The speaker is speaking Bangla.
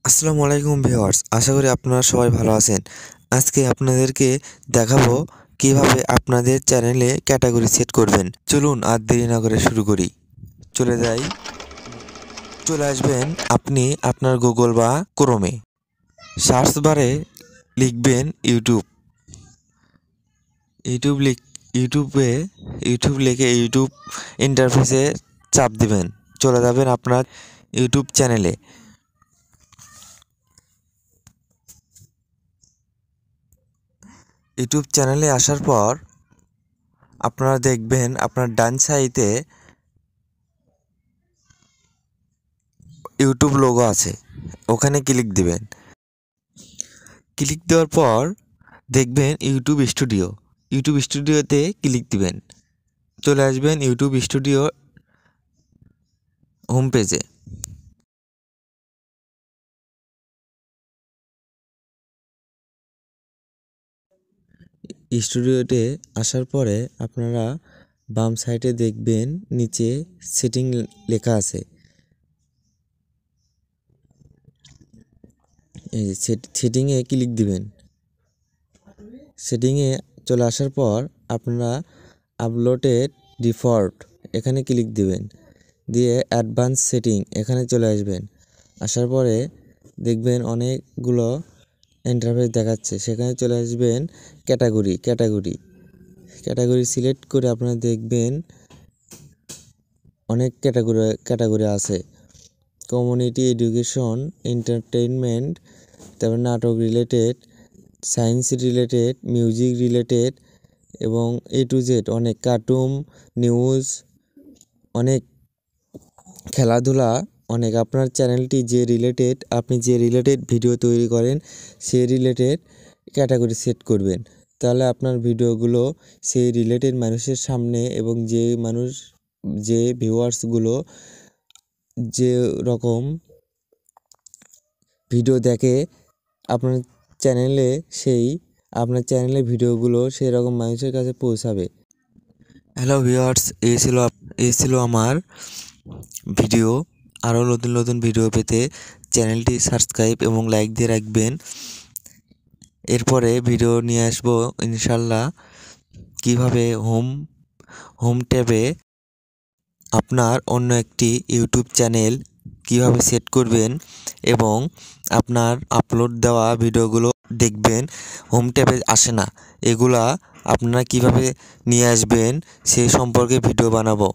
আসসালামু আলাইকুম ভিউয়ার্স, আশা করি আপনারা সবাই ভালো আছেন। আজকে আপনাদেরকে দেখাবো কিভাবে আপনাদের চ্যানেলে ক্যাটাগরি সেট করবেন। চলুন আর দেরি না করে শুরু করি। চলে আসবেন আপনি আপনার গুগল বা ক্রোমে। সার্চ বারে লিখবেন ইউটিউব। ইউটিউব লিখ ইউটিউবে ইউটিউব লিখে ইউটিউব ইন্টারফেসে চাপ দিবেন। চলে যাবেন আপনার ইউটিউব চ্যানেলে। ইউটিউব চ্যানেলে আসার পর আপনারা দেখবেন আপনার ডান সাইডে ইউটিউব লোগো আছে, ওখানে ক্লিক দিবেন। ক্লিক দেওয়ার পর দেখবেন ইউটিউব স্টুডিওতে ক্লিক দিবেন। চলে আসবেন ইউটিউব স্টুডিও হোম পেজে। স্টুডিওতে আসার পরে আপনারা বাম সাইডে দেখবেন নিচে সেটিং লেখা আছে। এই সেটিংয়ে ক্লিক দিবেন। সেটিংয়ে চলে আসার পর আপনারা আপলোডেড ডিফল্ট এখানে ক্লিক দিবেন, দিয়ে অ্যাডভান্স সেটিং এখানে চলে আসবেন। আসার পরে দেখবেন অনেকগুলো ইন্টারফেস দেখাচ্ছে, সেখানে চলে আসবেন ক্যাটাগরি সিলেক্ট করে আপনারা দেখবেন অনেক ক্যাটাগরি আছে। কমিউনিটি, এডুকেশন, এন্টারটেইনমেন্ট, তারপর নাটক related, science related, music related এবং A to Z অনেক কার্টুন, নিউজ, অনেক খেলাধুলা, অনেক আপনার চ্যানেলটি আপনি যে রিলেটেড ভিডিও তৈরি করেন সেই রিলেটেড ক্যাটাগরি সেট করবেন। তাহলে আপনার ভিডিওগুলো সেই রিলেটেড মানুষের সামনে এবং যে ভিউয়ার্সগুলো যে রকম ভিডিও দেখে আপনার চ্যানেলে ভিডিওগুলো সেই রকম মানুষের কাছে পৌঁছাবে। হ্যালো ভিউয়ার্স, এই ছিল আমার ভিডিও। আরও নতুন নতুন ভিডিও পেতে চ্যানেলটি সাবস্ক্রাইব এবং লাইক দিয়ে রাখবেন। এরপরে ভিডিও নিয়ে আসবো ইনশাল্লাহ কিভাবে হোম ট্যাবে আপনার অন্য একটি ইউটিউব চ্যানেল কিভাবে সেট করবেন এবং আপনার আপলোড দেওয়া ভিডিওগুলো দেখবেন হোম ট্যাবে আসে না, এগুলা আপনারা কিভাবে নিয়ে আসবেন সেই সম্পর্কে ভিডিও বানাবো।